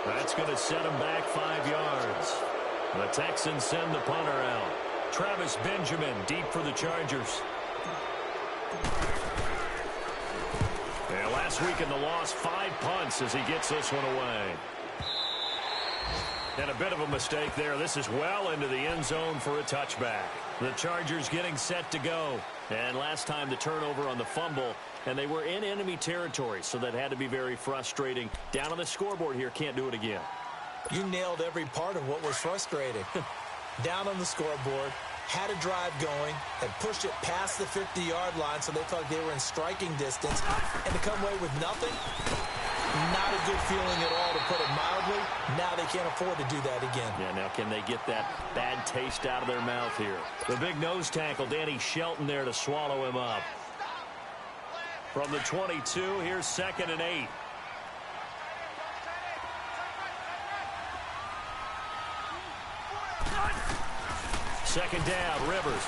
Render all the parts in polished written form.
That's going to set him back 5 yards. The Texans send the punter out. Travis Benjamin deep for the Chargers. And last week in the loss, 5 punts as he gets this one away. And a bit of a mistake there. This is well into the end zone for a touchback. The Chargers getting set to go. And last time the turnover on the fumble, and they were in enemy territory, so that had to be very frustrating. Down on the scoreboard here, can't do it again. You nailed every part of what was frustrating. Down on the scoreboard, had a drive going, had pushed it past the 50-yard line so they thought they were in striking distance, and to come away with nothing, not a good feeling at all, to put it mildly. Now they can't afford to do that again. Yeah, now can they get that bad taste out of their mouth here? The big nose tackle, Danny Shelton, there to swallow him up. From the 22, here's 2nd and 8. Second down, Rivers.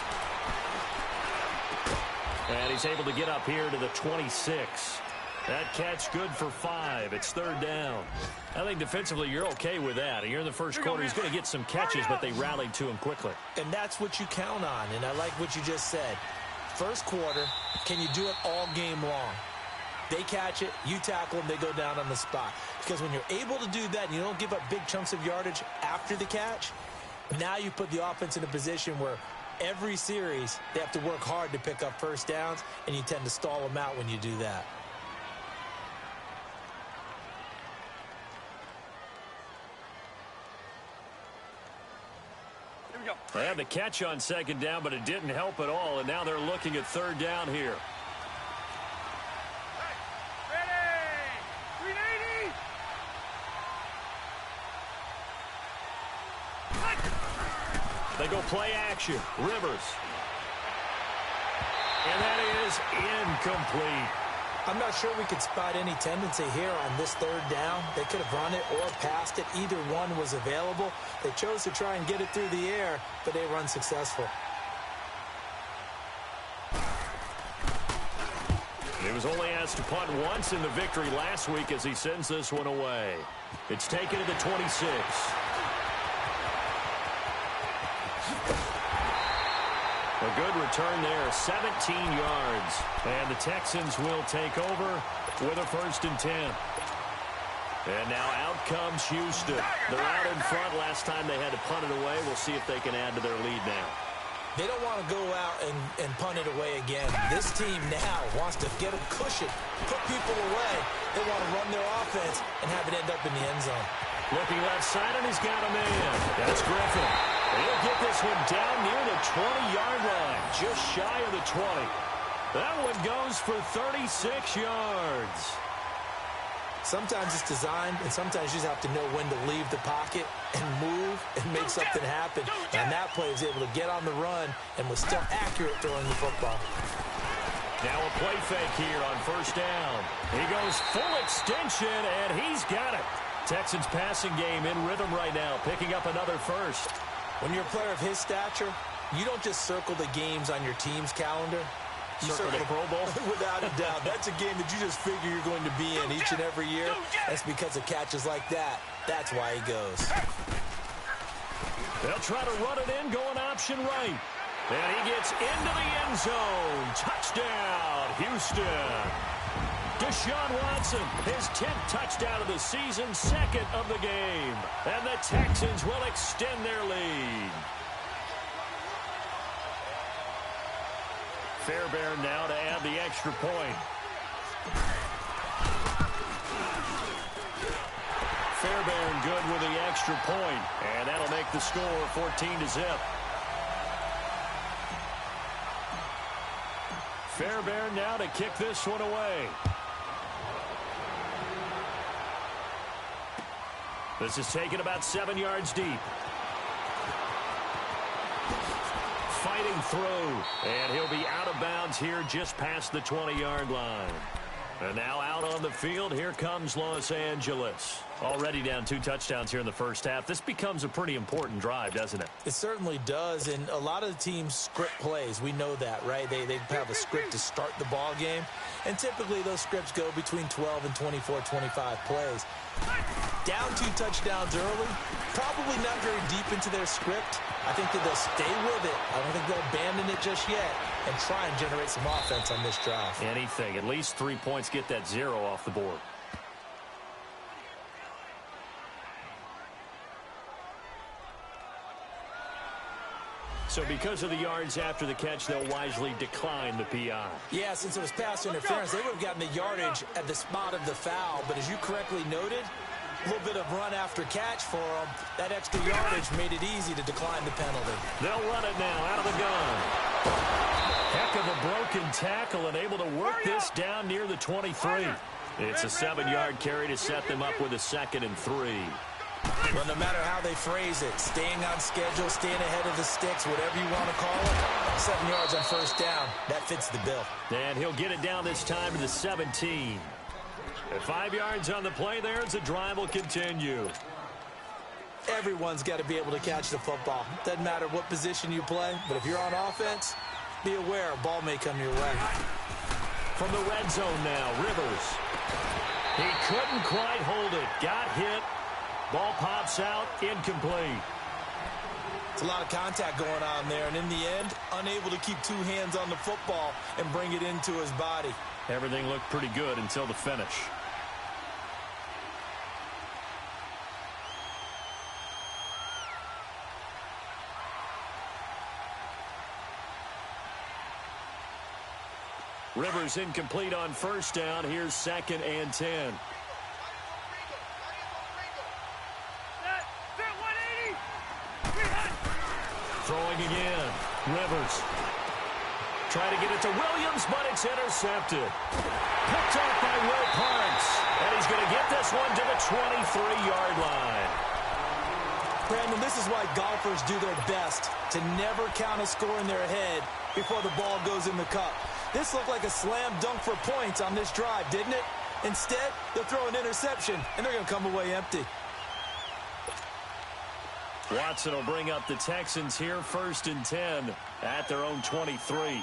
And he's able to get up here to the 26. That catch good for 5. It's 3rd down. I think defensively you're okay with that. Here in the first quarter, he's going to get some catches, but they rallied to him quickly. And that's what you count on, and I like what you just said. First quarter, can you do it all game long? They catch it, you tackle them, they go down on the spot. Because when you're able to do that and you don't give up big chunks of yardage after the catch, now you put the offense in a position where every series they have to work hard to pick up first downs, and you tend to stall them out when you do that. They had the catch on 2nd down, but it didn't help at all, and now they're looking at 3rd down here. They go play action. Rivers. And that is incomplete. I'm not sure we could spot any tendency here on this 3rd down. They could have run it or passed it. Either one was available. They chose to try and get it through the air, but they were unsuccessful. He was only asked to punt once in the victory last week as he sends this one away. It's taken to the 26. A good return there, 17 yards. And the Texans will take over with a 1st and 10. And now out comes Houston. They're out in front. Last time they had to punt it away. We'll see if they can add to their lead now. They don't want to go out and punt it away again. This team now wants to get a cushion, put people away. They want to run their offense and have it end up in the end zone. Looking left side, and he's got him in. That's Griffin. He'll get this one down near the 20-yard line, just shy of the 20. That one goes for 36 yards. Sometimes it's designed, and sometimes you just have to know when to leave the pocket and move and make something happen. And that player was able to get on the run and was still accurate throwing the football. Now a play fake here on 1st down. He goes full extension, and he's got it. Texans passing game in rhythm right now, picking up another 1st. When you're a player of his stature, you don't just circle the games on your team's calendar. You circle the Pro Bowl? Without a doubt. That's a game that you just figure you're going to be in each and every year. That's because of catches like that. That's why he goes. They'll try to run it in, going option right. And he gets into the end zone. Touchdown, Houston. Deshaun Watson, his 10th touchdown of the season, 2nd of the game. And the Texans will extend their lead. Fairbairn now to add the extra point. Fairbairn good with the extra point. And that'll make the score 14-0. Fairbairn now to kick this one away. This is taken about 7 yards deep. Fighting through, and he'll be out of bounds here just past the 20-yard line. And now out on the field, here comes Los Angeles. Already down 2 touchdowns here in the first half. This becomes a pretty important drive, doesn't it? It certainly does, and a lot of the teams script plays. We know that, right? They have a script to start the ball game, and typically those scripts go between 12 and 24, 25 plays. Down 2 touchdowns early, probably not very deep into their script. I think that they'll stay with it. I don't think they'll abandon it just yet and try and generate some offense on this drive. Anything. At least 3 points, get that 0 off the board. So because of the yards after the catch, they'll wisely decline the PI. Yeah, since it was pass interference, they would have gotten the yardage at the spot of the foul. But as you correctly noted, a little bit of run after catch for them. That extra yardage made it easy to decline the penalty. They'll run it now out of the gun. Heck of a broken tackle and able to work this down near the 23. It's a 7-yard carry to set them up with a 2nd and 3. Well, no matter how they phrase it, staying on schedule, staying ahead of the sticks, whatever you want to call it, 7 yards on first down, that fits the bill. And he'll get it down this time to the 17. At 5 yards on the play there, as the drive will continue. Everyone's got to be able to catch the football. Doesn't matter what position you play, but if you're on offense, be aware a ball may come your way. From the red zone now, Rivers. He couldn't quite hold it. Got hit. Ball pops out, incomplete. It's a lot of contact going on there, and in the end, unable to keep 2 hands on the football and bring it into his body. Everything looked pretty good until the finish. Rivers incomplete on first down. Here's 2nd and 10. Throwing again. Rivers. Trying to get it to Williams, but it's intercepted. Picked off by Will Parks. And he's going to get this one to the 23-yard line. Brandon, this is why golfers do their best to never count a score in their head before the ball goes in the cup. This looked like a slam dunk for points on this drive, didn't it? Instead, they'll throw an interception, and they're going to come away empty. Watson will bring up the Texans here, 1st and 10 at their own 23.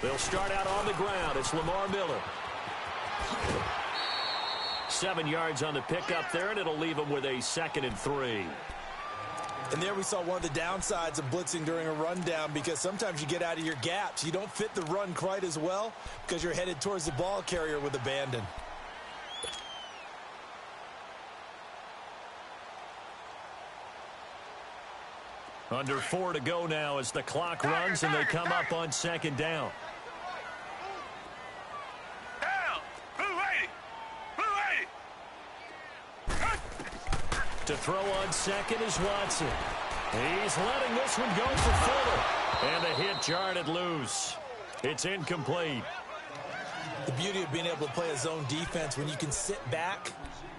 They'll start out on the ground. It's Lamar Miller. 7 yards on the pickup there, and it'll leave him with a 2nd and 3. And there we saw one of the downsides of blitzing during a rundown, because sometimes you get out of your gaps. You don't fit the run quite as well because you're headed towards the ball carrier with abandon. Under 4 to go now as the clock runs and they come up on 2nd down. To throw on 2nd is Watson. He's letting this one go for Fuller. And the hit jarred it loose. It's incomplete. The beauty of being able to play a zone defense, when you can sit back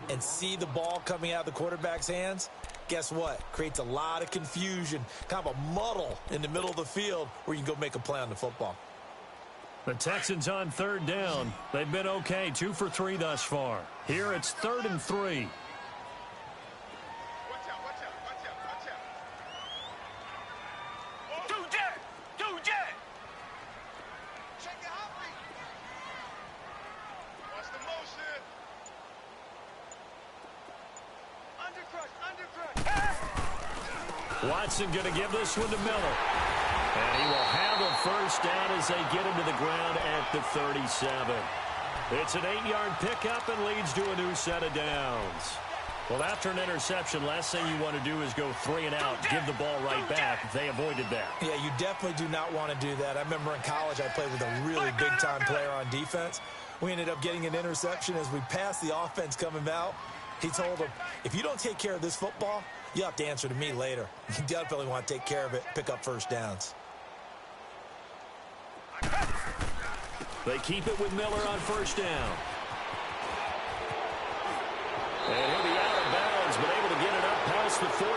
and see the ball coming out of the quarterback's hands, guess what? Creates a lot of confusion, kind of a muddle in the middle of the field where you can go make a play on the football. The Texans on 3rd down. They've been okay, 2 for 3 thus far. Here it's 3rd and 3. Watson going to give this one to Miller. And he will have a first down as they get him to the ground at the 37. It's an 8-yard pickup and leads to a new set of downs. Well, after an interception, last thing you want to do is go 3 and out, give the ball right back. They avoided that. Yeah, you definitely do not want to do that. I remember in college I played with a really big-time player on defense. We ended up getting an interception as we passed the offense coming out. He told him, if you don't take care of this football, you have to answer to me later. You definitely want to take care of it, pick up first downs. They keep it with Miller on first down. And he'll be out of bounds, but able to get it up past the 45.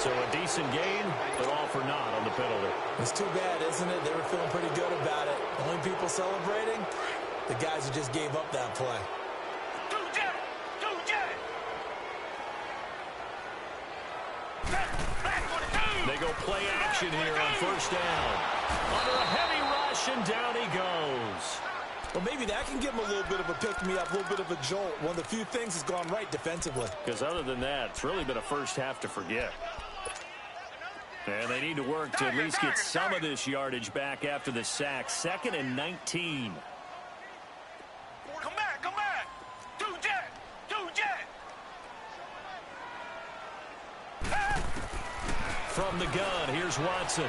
So a decent gain, but all for naught on the penalty. It's too bad, isn't it? They were feeling pretty good about it. The only people celebrating, the guys who just gave up that play. They go play action here on first down. Under a heavy rush, and down he goes. Well, maybe that can give him a little bit of a pick-me-up, a little bit of a jolt. One of the few things that's gone right defensively. Because other than that, it's really been a first half to forget. And they need to work to at least get some of this yardage back after the sack. 2nd and 19. Come back, come back. Two jet. From the gun, here's Watson.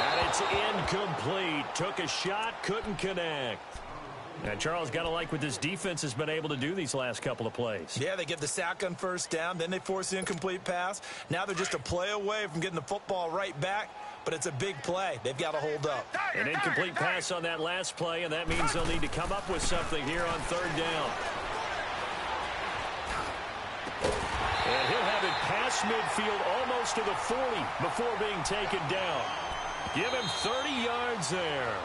And it's incomplete. Took a shot, couldn't connect. And Charles, got to like what this defense has been able to do these last couple of plays. Yeah, they get the sack on first down, then they force the incomplete pass. Now they're just a play away from getting the football right back, but it's a big play. They've got to hold up. An incomplete pass on that last play, and that means they'll need to come up with something here on 3rd down. And he'll have it past midfield almost to the 40 before being taken down. Give him 30 yards there.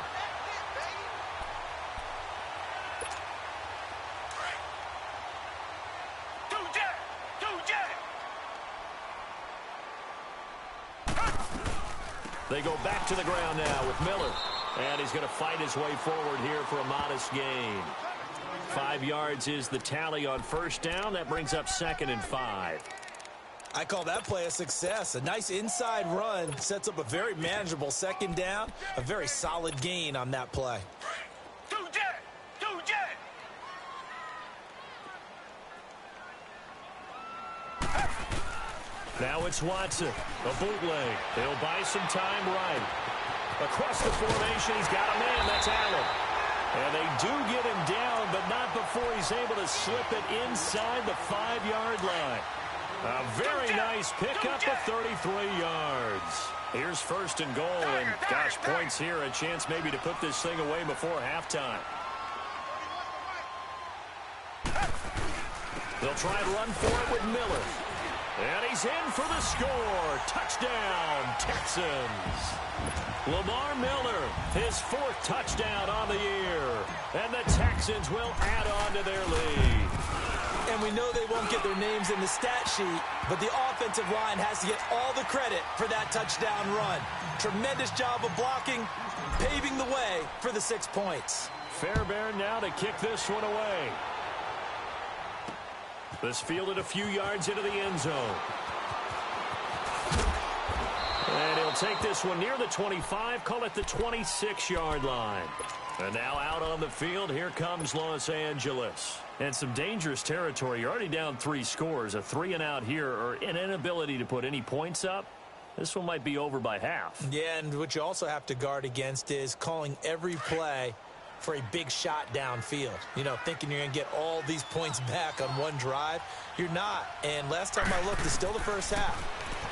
They go back to the ground now with Miller. And he's going to fight his way forward here for a modest gain. 5 yards is the tally on first down. That brings up 2nd and 5. I call that play a success. A nice inside run sets up a very manageable 2nd down. A very solid gain on that play. Two jet. Now it's Watson. A bootleg. They'll buy some time right. Across the formation, he's got a man. That's Allen. And they do get him down, but not before he's able to slip it inside the 5-yard line. A very nice pickup of 33 yards. Here's 1st and goal, and gosh, points here. A chance maybe to put this thing away before halftime. They'll try and run for it with Miller. And he's in for the score. Touchdown, Texans. Lamar Miller, his 4th touchdown on the year. And the Texans will add on to their lead. And we know they won't get their names in the stat sheet, but the offensive line has to get all the credit for that touchdown run. Tremendous job of blocking, paving the way for the 6 points. Fairbairn now to kick this one away. This fielded a few yards into the end zone. And he'll take this one near the 25, call it the 26-yard line. And now out on the field, here comes Los Angeles. And some dangerous territory. You're already down 3 scores. A 3-and-out here, or an inability to put any points up. This one might be over by half. Yeah, and what you also have to guard against is calling every play for a big shot downfield. You know, thinking you're going to get all these points back on one drive. You're not. And last time I looked, it's still the first half.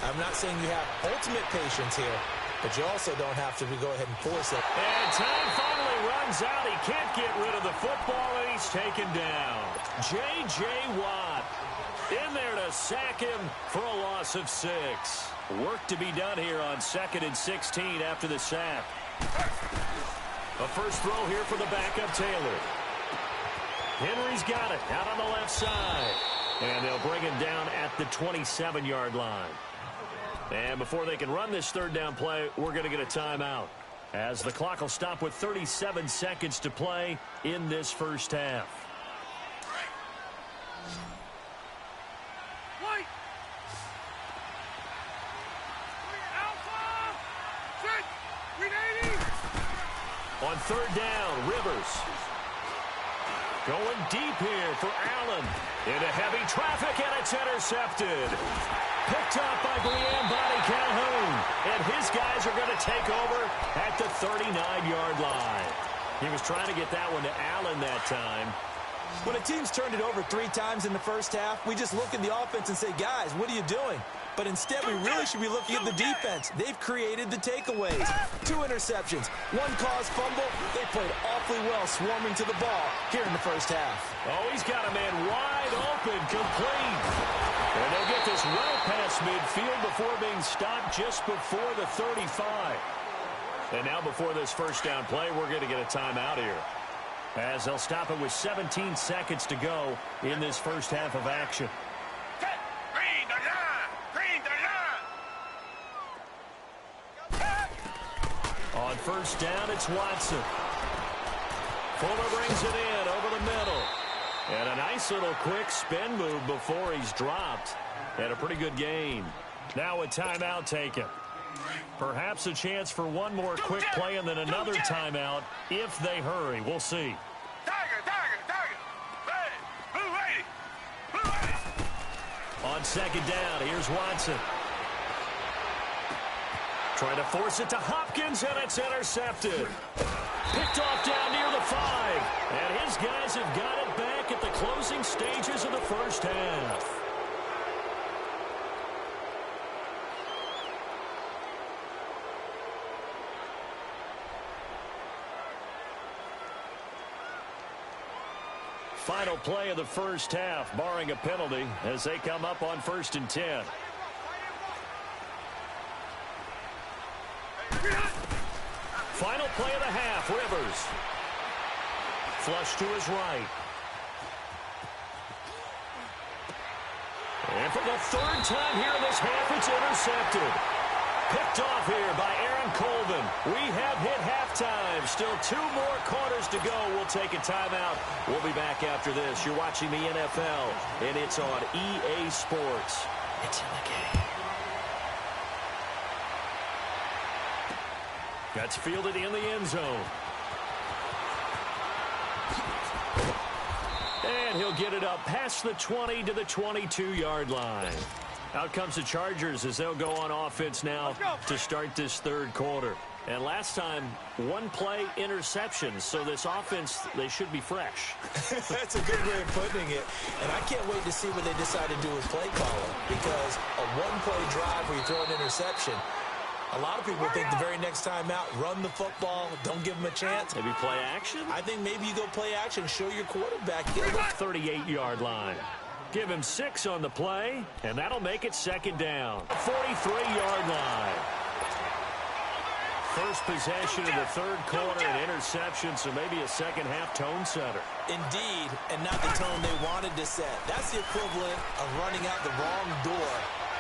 I'm not saying you have ultimate patience here, but you also don't have to go ahead and force it. And time finally runs out. He can't get rid of the football, and he's taken down. J.J. Watt in there to sack him for a loss of 6. Work to be done here on 2nd and 16 after the sack. A first throw here for the backup Taylor. Henry's got it out on the left side. And they'll bring him down at the 27-yard line. And before they can run this 3rd down play, we're going to get a timeout, as the clock will stop with 37 seconds to play in this first half. On 3rd down, Rivers. Going deep here for Allen. Into heavy traffic, and it's intercepted. Picked up by Brian Body Calhoun. And his guys are going to take over at the 39-yard line. He was trying to get that one to Allen that time. When a team's turned it over 3 times in the first half, we just look at the offense and say, guys, what are you doing? But instead, we really should be looking at the defense. They've created the takeaways. 2 interceptions, 1 caused fumble. They played awfully well swarming to the ball here in the first half. Oh, he's got a man wide open, complete. And they'll get this well past midfield before being stopped just before the 35. And now before this first down play, we're going to get a timeout here. as they'll stop it with 17 seconds to go in this first half of action. Green the line! Green the line! On first down, it's Watson. Fuller brings it in over the middle. And a nice little quick spin move before he's dropped. And a pretty good gain. Now a timeout taken. Perhaps a chance for one more quick play and then another timeout if they hurry. We'll see. Tiger! Hey, blue lady! On second down, here's Watson. Trying to force it to Hopkins, and it's intercepted. Picked off down near the 5. And his guys have got it back at the closing stages of the first half. Final play of the first half, barring a penalty, as they come up on 1st and 10. Final play of the half, Rivers. Flush to his right. And for the third time here in this half, it's intercepted. Picked off here by Aaron Colvin. We have hit halftime. Still 2 more quarters to go. We'll take a timeout. We'll be back after this. You're watching the NFL, and it's on EA Sports. It's in the game. That's fielded in the end zone. And he'll get it up past the 20 to the 22-yard line. Out comes the Chargers as they'll go on offense now to start this third quarter. And last time, 1 play interception. So this offense, they should be fresh. That's a good way of putting it. And I can't wait to see what they decide to do with play calling. Because a 1-play drive where you throw an interception, a lot of people think the very next time out, run the football, don't give them a chance. Maybe play action? I think maybe you go play action, show your quarterback. 38-yard line. Give him 6 on the play, and that'll make it second down. 43-yard line. First possession of the third quarter, an interception, so maybe a second-half tone setter. Indeed, and not the tone they wanted to set. That's the equivalent of running out the wrong door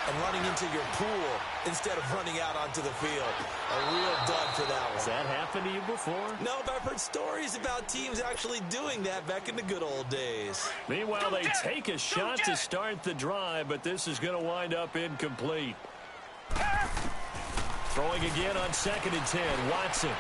and running into your pool instead of running out onto the field. A real dud for that one. Has that happened to you before? No, but I've heard stories about teams actually doing that back in the good old days. Meanwhile, they take a shot to start the drive, but this is going to wind up incomplete. Throwing again on 2nd and 10, Watson.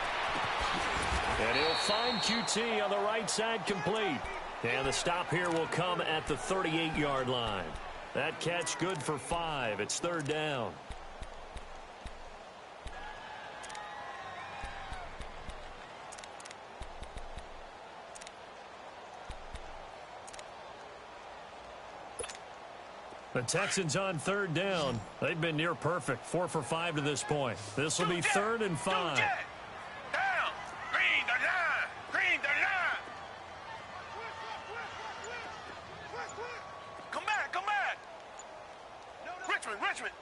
And he'll find QT on the right side complete. And the stop here will come at the 38-yard line. That catch good for 5. It's third down. The Texans on third down. They've been near perfect. 4 for 5 to this point. This will be 3rd and 5. Down! Green the line! Green the line! Come back! Come back! Richmond!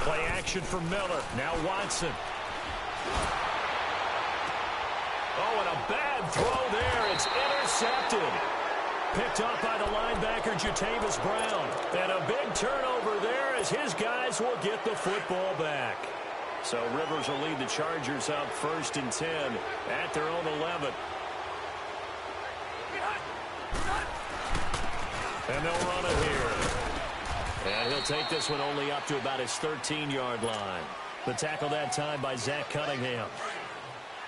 Play action for Miller. Now Watson. Oh, and a bad throw there. It's intercepted. Picked off by the linebacker, Jatavis Brown. And a big turnover there as his guys will get the football back. So Rivers will lead the Chargers up 1st and 10 at their own 11. And they'll run it here. And he'll take this one only up to about his 13-yard line. The tackle that time by Zach Cunningham.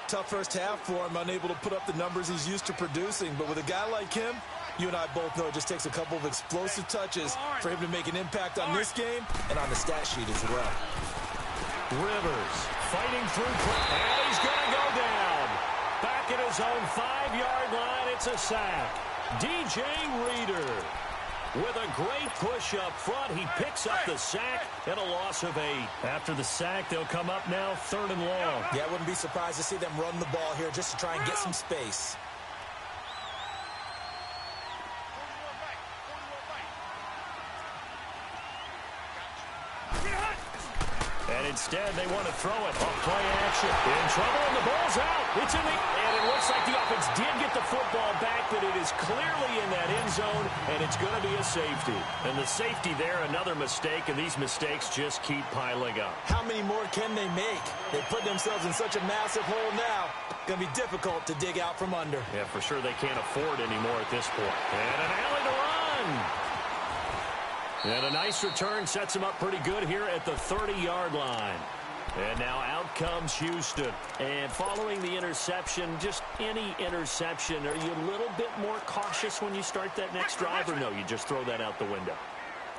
Tough first half for him, unable to put up the numbers he's used to producing. But with a guy like him, you and I both know it just takes a couple of explosive touches for him to make an impact on this game and on the stat sheet as well. Rivers fighting through, and he's going to go down. Back at his own 5-yard line, it's a sack. DJ Reader with a great push up front. He picks up the sack and a loss of 8. After the sack, they'll come up now 3rd and long. Yeah, I wouldn't be surprised to see them run the ball here just to try and get some space. And instead, they want to throw it. Off play action. In trouble, and the ball's out. It's in the... And it looks like the offense did get the football back, but it is clearly in that end zone, and it's going to be a safety. And the safety there, another mistake, and these mistakes just keep piling up. How many more can they make? They put themselves in such a massive hole now. Going to be difficult to dig out from under. Yeah, for sure they can't afford anymore at this point. And an alley to run. And a nice return sets him up pretty good here at the 30-yard line. And now out comes Houston. And following the interception, just any interception, are you a little bit more cautious when you start that next drive, or no, you just throw that out the window?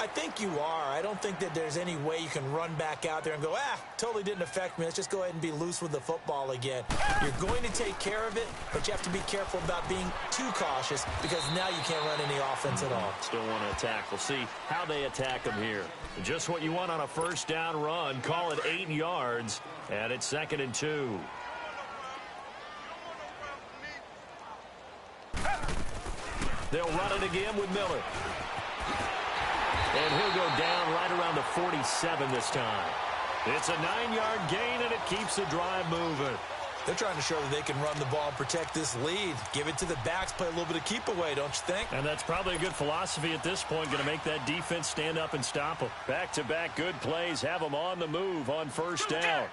I think you are. I don't think that there's any way you can run back out there and go, totally didn't affect me. Let's just go ahead and be loose with the football again. You're going to take care of it, but you have to be careful about being too cautious because now you can't run any offense at all. Still want to attack. We'll see how they attack them here. Just what you want on a first down run. Call it 8 yards, and it's 2nd and 2. They'll run it again with Miller. And he'll go down right around the 47 this time. It's a 9-yard gain, and it keeps the drive moving. They're trying to show that they can run the ball and protect this lead. Give it to the backs, play a little bit of keep away, don't you think? And that's probably a good philosophy at this point, going to make that defense stand up and stop them. Back-to-back good plays, have them on the move on first down.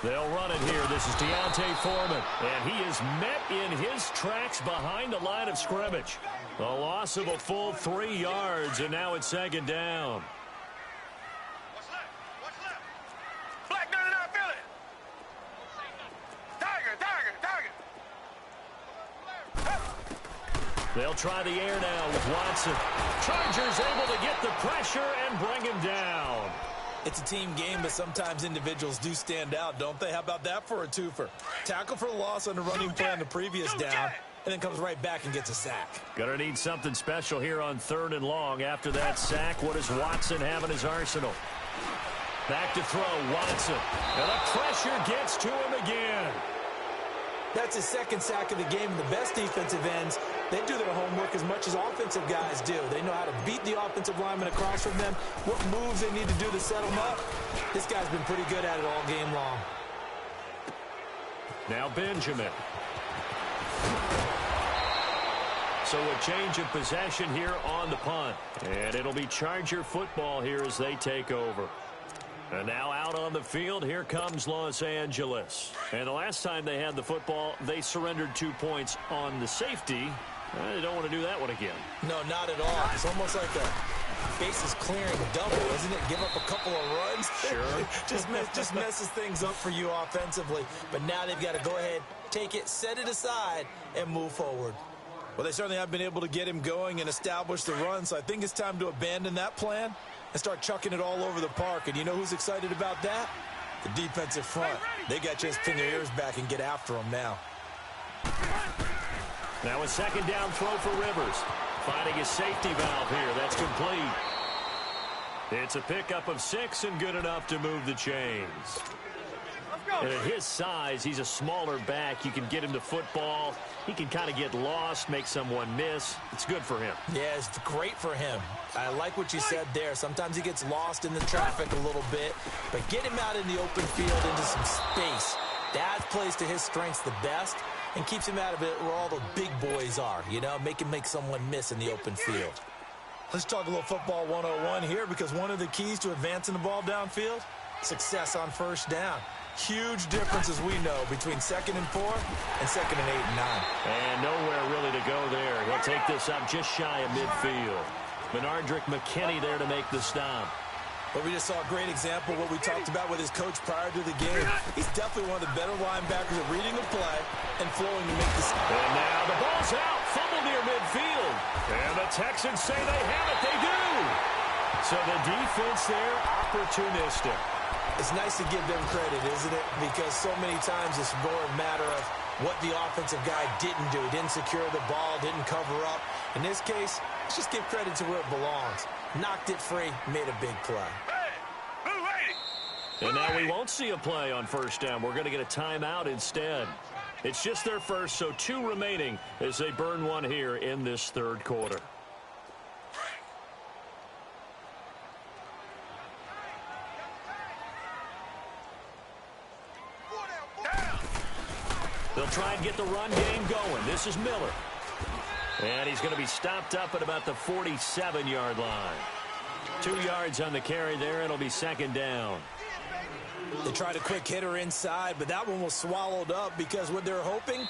They'll run it here. This is Deontay Foreman, and he is met in his tracks behind the line of scrimmage. A loss of a full 3 yards, and now it's 2nd down. What's left? What's left? Black 99 Philly. Tiger. They'll try the air now with Watson. Chargers able to get the pressure and bring him down. It's a team game, but sometimes individuals do stand out, don't they? How about that for a twofer? Tackle for loss on the running play on the previous down, and then comes right back and gets a sack. Gonna need something special here on 3rd and long. After that sack, what does Watson have in his arsenal? Back to throw, Watson. And the pressure gets to him again. That's his 2nd sack of the game. The best defensive ends, they do their homework as much as offensive guys do. They know how to beat the offensive lineman across from them, what moves they need to do to set them up. This guy's been pretty good at it all game long. Now Benjamin. So a change of possession here on the punt. And it'll be Charger football here as they take over. And now out on the field, here comes Los Angeles. And the last time they had the football, they surrendered 2 points on the safety. They don't want to do that one again. No, not at all. It's almost like a bases clearing double, isn't it? Give up a couple of runs. Sure. just messes things up for you offensively. But now they've got to go ahead, take it, set it aside, and move forward. Well, they certainly have been able to get him going and establish the run, so I think it's time to abandon that plan and start chucking it all over the park. And you know who's excited about that? The defensive front. They got a chance to pin their ears back and get after him now. Now a 2nd down throw for Rivers. Finding his safety valve here. That's complete. It's a pickup of 6 and good enough to move the chains. And at his size, he's a smaller back. You can get him to football. He can kind of get lost, make someone miss. It's good for him. Yeah, it's great for him. I like what you said there. Sometimes he gets lost in the traffic a little bit, but get him out in the open field into some space. That plays to his strengths the best and keeps him out of it where all the big boys are, you know, make him make someone miss in the open field. Let's talk a little football 101 here, because one of the keys to advancing the ball downfield, success on first down. Huge difference, as we know, between 2nd and 4 and 2nd and 8 and 9. And nowhere really to go there. He'll take this up just shy of midfield. Benardrick McKinney there to make the stop. But we just saw a great example of what we talked about with his coach prior to the game. He's definitely one of the better linebackers at reading the play and flowing to make the stop. And now the ball's out. Fumble near midfield. And the Texans say they have it. They do. So the defense there, opportunistic. It's nice to give them credit, isn't it? Because so many times it's more a matter of what the offensive guy didn't do. Didn't secure the ball, didn't cover up. In this case, let's just give credit to where it belongs. Knocked it free, made a big play. And now we won't see a play on first down. We're going to get a timeout instead. It's just their first, so 2 remaining as they burn one here in this 3rd quarter. try and get the run game going. This is Miller. And he's going to be stopped up at about the 47-yard line. 2 yards on the carry there. It'll be second down. They tried a quick hitter inside, but that one was swallowed up because what they're hoping,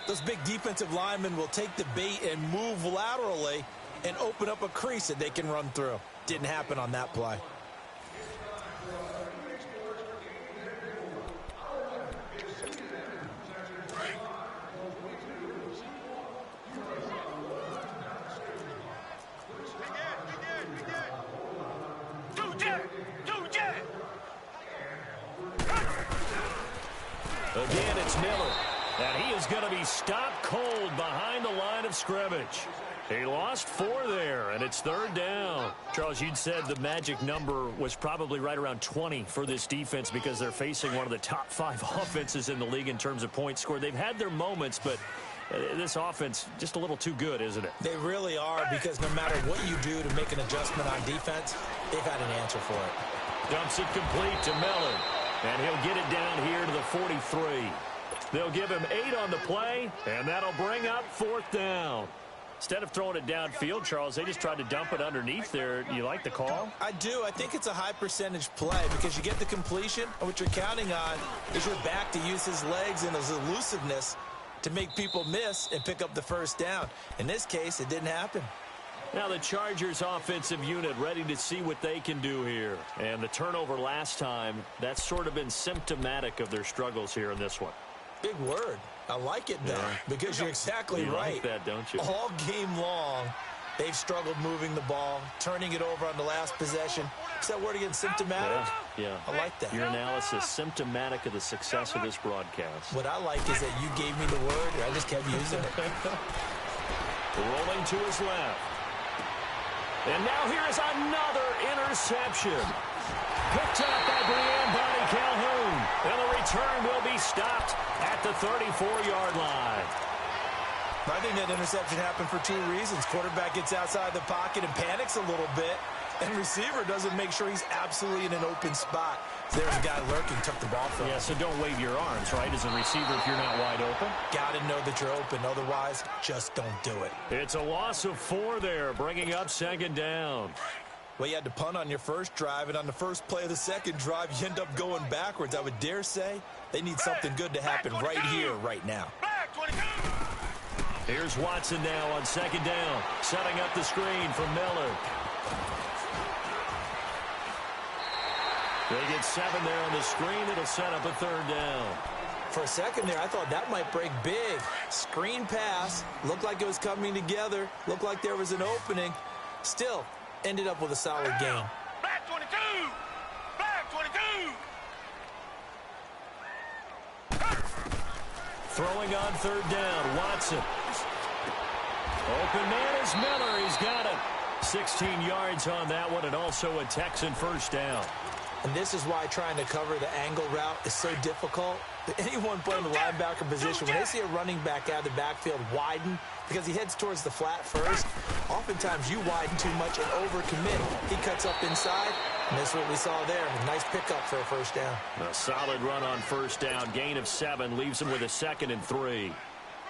those big defensive linemen will take the bait and move laterally and open up a crease that they can run through. Didn't happen on that play. Again, it's Miller. And he is going to be stopped cold behind the line of scrimmage. He lost 4 there, and it's third down. Charles, you'd said the magic number was probably right around 20 for this defense because they're facing one of the top 5 offenses in the league in terms of points scored. They've had their moments, but this offense just a little too good, isn't it? They really are, because no matter what you do to make an adjustment on defense, they've had an answer for it. Dumps it complete to Miller, and he'll get it down here to the 43. They'll give him 8 on the play, and that'll bring up 4th down. Instead of throwing it downfield, Charles, they just tried to dump it underneath there. You like the call? I do. I think it's a high percentage play because you get the completion, and what you're counting on is your back to use his legs and his elusiveness to make people miss and pick up the first down. In this case, it didn't happen. Now the Chargers offensive unit ready to see what they can do here. And the turnover last time, that's sort of been symptomatic of their struggles here in this one. Big word. I like it, though, because you're exactly you right. Like that, don't you? All game long, they've struggled moving the ball, turning it over on the last possession. Is that word again, symptomatic? Yeah. I like that. Your analysis, symptomatic of the success of this broadcast. What I like is that you gave me the word, and I just kept using it. Rolling to his left. And now here is another interception. Picked up by Brian Bonnie Calhoun. And the return will be stopped at the 34-yard line. I think that interception happened for 2 reasons. Quarterback gets outside the pocket and panics a little bit. And receiver doesn't make sure he's absolutely in an open spot. There's a guy lurking, took the ball from him. Yeah, so don't wave your arms, right, as a receiver if you're not wide open. Got to know that you're open. Otherwise, just don't do it. It's a loss of 4 there, bringing up second down. Well, you had to punt on your first drive, and on the first play of the second drive, you end up going backwards. I would dare say they need something good to happen right here, right now. Here's Watson now on second down, setting up the screen for Miller. They get 7 there on the screen. It'll set up a third down. For a second there, I thought that might break big. Screen pass. Looked like it was coming together. Looked like there was an opening. Still, ended up with a solid game. Black 22! Black 22! Throwing on third down, Watson. Open man is Miller. He's got it. 16 yards on that one, and also a Texan first down. And this is why trying to cover the angle route is so difficult. Anyone playing the linebacker position, when they see a running back out of the backfield widen, because he heads towards the flat first, oftentimes you widen too much and overcommit. He cuts up inside, and that's what we saw there. A nice pickup for a first down. A solid run on first down. Gain of 7 leaves him with a 2nd and 3.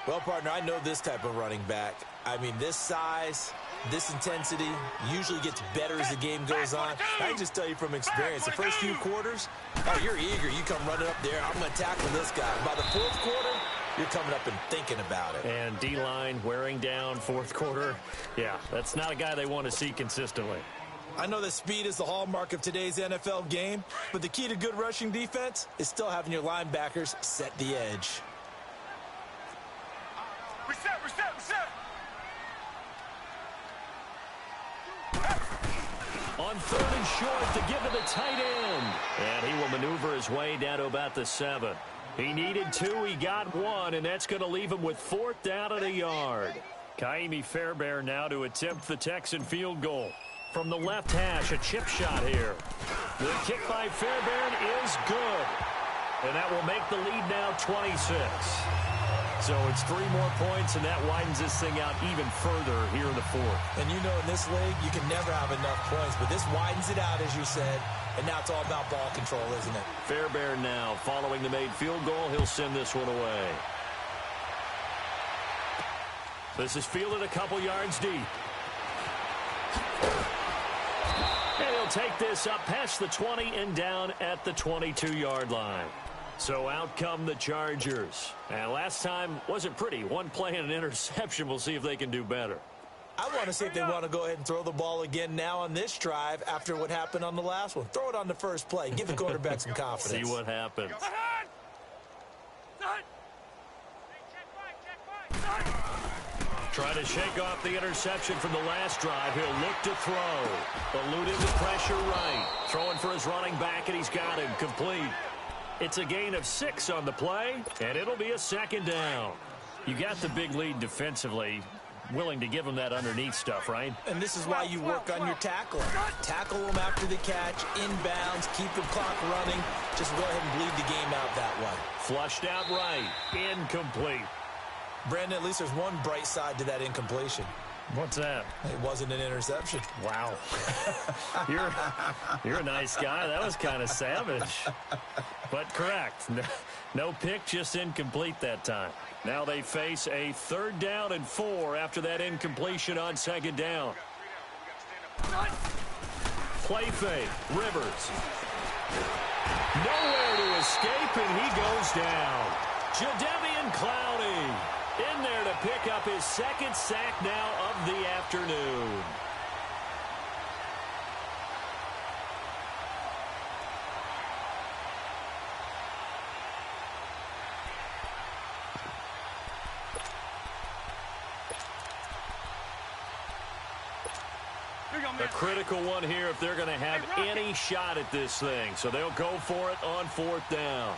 Well, partner, I know this type of running back. I mean, this size, this intensity usually gets better as the game goes on. I can just tell you from experience, the first few quarters, oh, you're eager. You come running up there. I'm going to tackle this guy. By the fourth quarter, you're coming up and thinking about it. And D-line wearing down fourth quarter. Yeah, that's not a guy they want to see consistently. I know that speed is the hallmark of today's NFL game, but the key to good rushing defense is still having your linebackers set the edge. Reset! On 3rd and short to give to the tight end. And he will maneuver his way down to about the 7. He needed 2, he got 1, and that's going to leave him with 4th down and a yard. Kaimi Fairbairn now to attempt the Texan field goal. From the left hash, a chip shot here. The kick by Fairbairn is good. And that will make the lead now 26. So it's 3 more points, and that widens this thing out even further here in the 4th. And you know in this league, you can never have enough points, but this widens it out, as you said, and now it's all about ball control, isn't it? Fairbairn now, following the made field goal, he'll send this one away. This is fielded a couple yards deep. And he'll take this up past the 20 and down at the 22-yard line. So out come the Chargers. And last time wasn't pretty. One play and an interception. We'll see if they can do better. I want to see if they want to go ahead and throw the ball again now on this drive after what happened on the last one. Throw it on the first play. Give the quarterback some confidence. See what happens. Trying to shake off the interception from the last drive. He'll look to throw. Eluded the pressure right. Throwing for his running back, and he's got him complete. It's a gain of 6 on the play, and it'll be a second down. You got the big lead defensively. Willing to give him that underneath stuff, right? And this is why you work on your tackling. Tackle them after the catch, inbounds, keep the clock running. Just go ahead and bleed the game out that way. Flushed out right. Incomplete. Brandon, at least there's one bright side to that incompletion. What's that? It wasn't an interception. Wow. You're a nice guy. That was kind of savage. But correct. No pick, just incomplete that time. Now they face a 3rd down and 4 after that incompletion on 2nd down. Play fake. Rivers. Nowhere to escape, and he goes down. Jadeveon Clowney in there to pick up his 2nd sack now of the afternoon. A critical one here if they're going to have any shot at this thing. So they'll go for it on 4th down.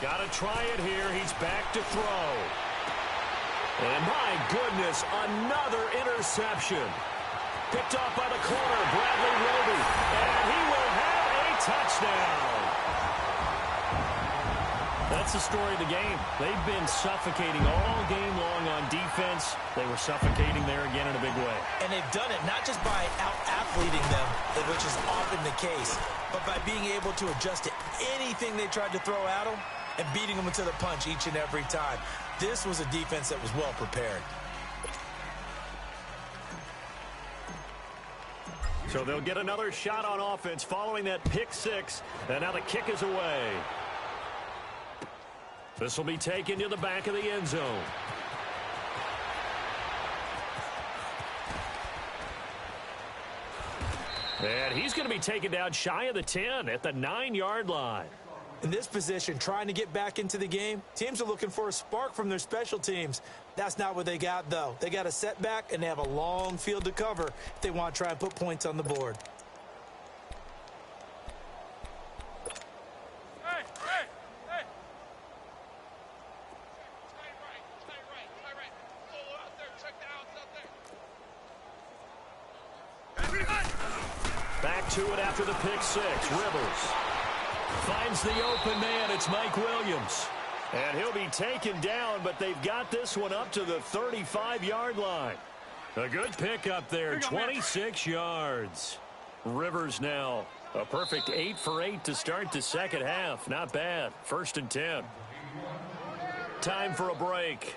Got to try it here. He's back to throw. And my goodness, another interception. Picked off by the corner, Bradley Roby. And he will have a touchdown. That's the story of the game. They've been suffocating all game long on defense. They were suffocating there again in a big way. And they've done it not just by out-athleting them, which is often the case, but by being able to adjust to anything they tried to throw at them and beating them to the punch each and every time. This was a defense that was well prepared. So they'll get another shot on offense following that pick 6. And now the kick is away. This will be taken to the back of the end zone. And he's going to be taken down shy of the 10 at the 9-yard line. In this position, trying to get back into the game, teams are looking for a spark from their special teams. That's not what they got, though. They got a setback, and they have a long field to cover if they want to try and put points on the board. Back to it after the pick 6. Rivers finds the open man. It's Mike Williams. And he'll be taken down, but they've got this one up to the 35-yard line. A good pick up there, 26 yards. Rivers now a perfect 8 for 8 to start the second half. Not bad. 1st and 10. Time for a break.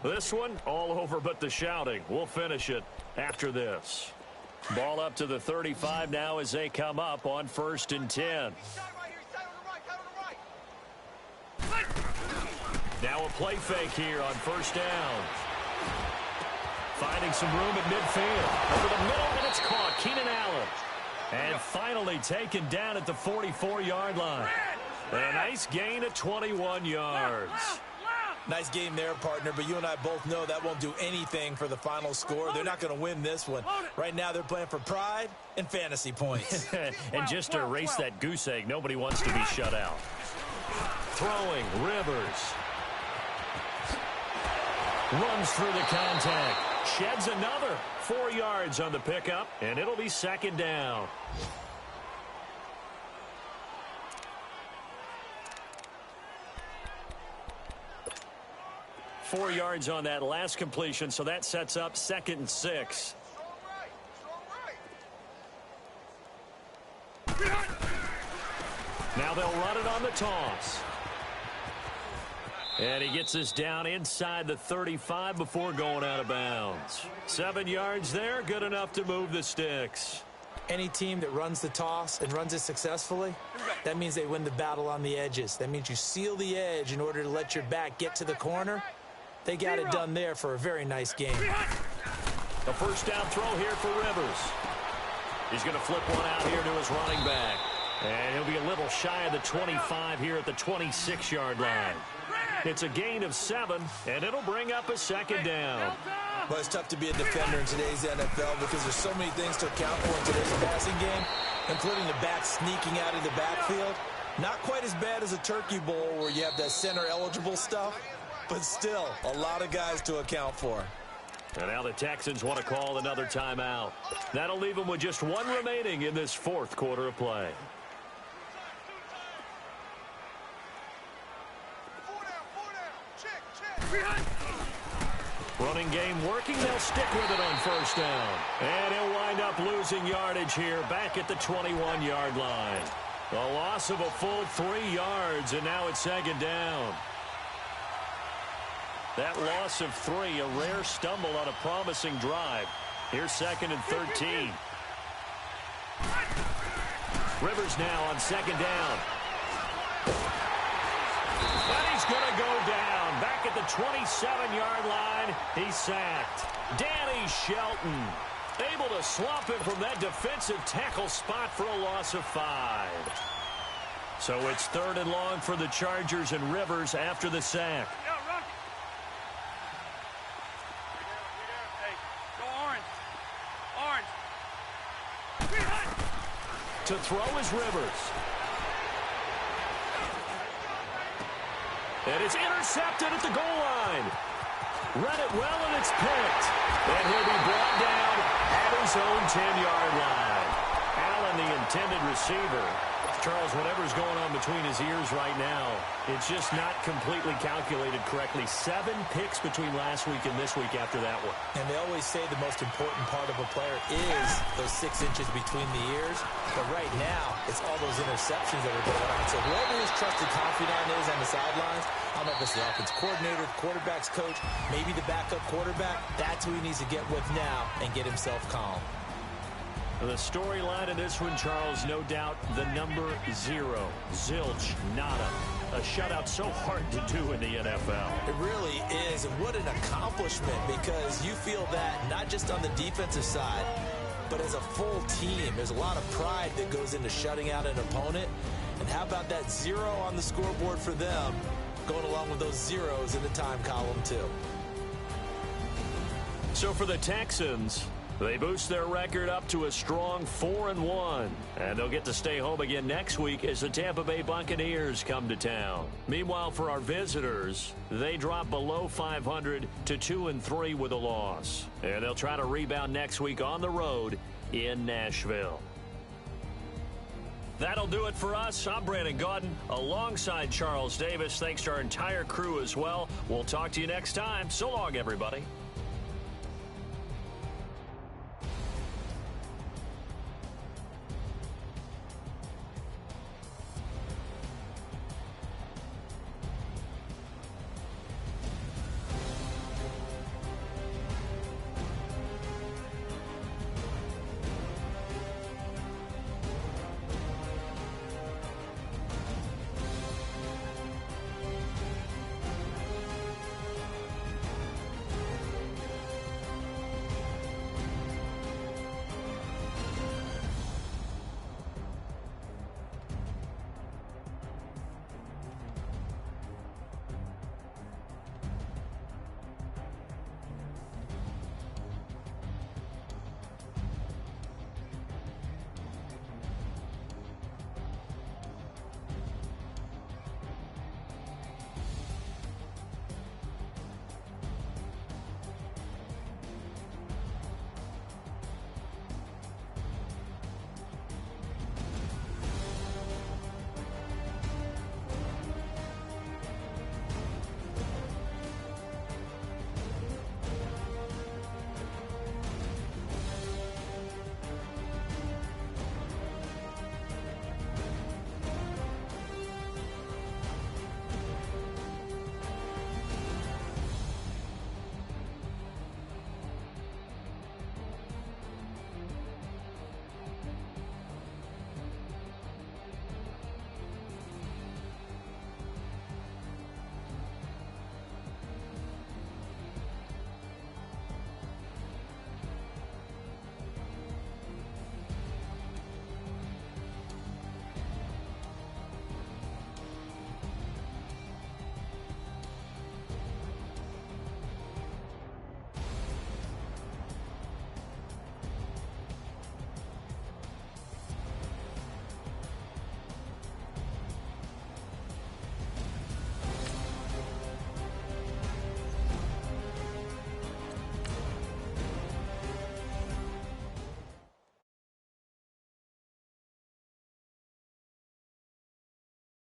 This one all over but the shouting. We'll finish it after this. Ball up to the 35 now as they come up on 1st and 10. Now a play fake here on 1st down. Finding some room at midfield. Over the middle, and it's caught. Keenan Allen. And finally taken down at the 44-yard line. And a nice gain of 21 yards. Nice game there, partner, but you and I both know that won't do anything for the final score. They're not going to win this one. Right now they're playing for pride and fantasy points. And just to erase that goose egg, nobody wants to be shut out. Throwing, Rivers. Runs through the contact. Sheds another 4 yards on the pickup, and it'll be 2nd down. Four yards on that last completion, so that sets up 2nd and 6. Now they'll run it on the toss. And he gets this down inside the 35 before going out of bounds. 7 yards there, good enough to move the sticks. Any team that runs the toss and runs it successfully, that means they win the battle on the edges. That means you seal the edge in order to let your back get to the corner. They got it done there for a very nice game. A first down throw here for Rivers. He's going to flip one out here to his running back. And he'll be a little shy of the 25 here at the 26-yard line. It's a gain of 7, and it'll bring up a second down. Well, it's tough to be a defender in today's NFL because there's so many things to account for in today's passing game, including the back sneaking out of the backfield. Not quite as bad as a turkey bowl where you have that center-eligible stuff, but still a lot of guys to account for. And now the Texans want to call another timeout. That'll leave them with just 1 remaining in this 4th quarter of play. Running game working. They'll stick with it on first down. And he'll wind up losing yardage here back at the 21-yard line. A loss of a full 3 yards, and now it's second down. That loss of 3, a rare stumble on a promising drive. Here's 2nd and 13. Rivers now on second down. And he's going to go down. Back at the 27-yard line, he's sacked. Danny Shelton able to swamp him from that defensive tackle spot for a loss of 5. So it's 3rd and long for the Chargers and Rivers after the sack. To throw is Rivers. And it's intercepted at the goal line. Read it well, and it's picked. And he'll be brought down at his own 10-yard line. Allen, the intended receiver. Charles, whatever's going on between his ears right now, it's just not completely calculated correctly. 7 picks between last week and this week after that one. And they always say the most important part of a player is those 6 inches between the ears. But right now, it's all those interceptions that are going on. So whoever his trusted confidant is on the sidelines, I don't know if it's the offense coordinator, the quarterback's coach, maybe the backup quarterback, that's who he needs to get with now and get himself calm. The storyline in this one, Charles, no doubt the number 0. Zilch, nada. A shutout so hard to do in the NFL. It really is, and what an accomplishment, because you feel that not just on the defensive side, but as a full team. There's a lot of pride that goes into shutting out an opponent. And how about that 0 on the scoreboard for them, going along with those zeros in the time column, too. So for the Texans, they boost their record up to a strong 4-1. And they'll get to stay home again next week as the Tampa Bay Buccaneers come to town. Meanwhile, for our visitors, they drop below 500 to 2-3 with a loss. And they'll try to rebound next week on the road in Nashville. That'll do it for us. I'm Brandon Gaudin alongside Charles Davis. Thanks to our entire crew as well. We'll talk to you next time. So long, everybody.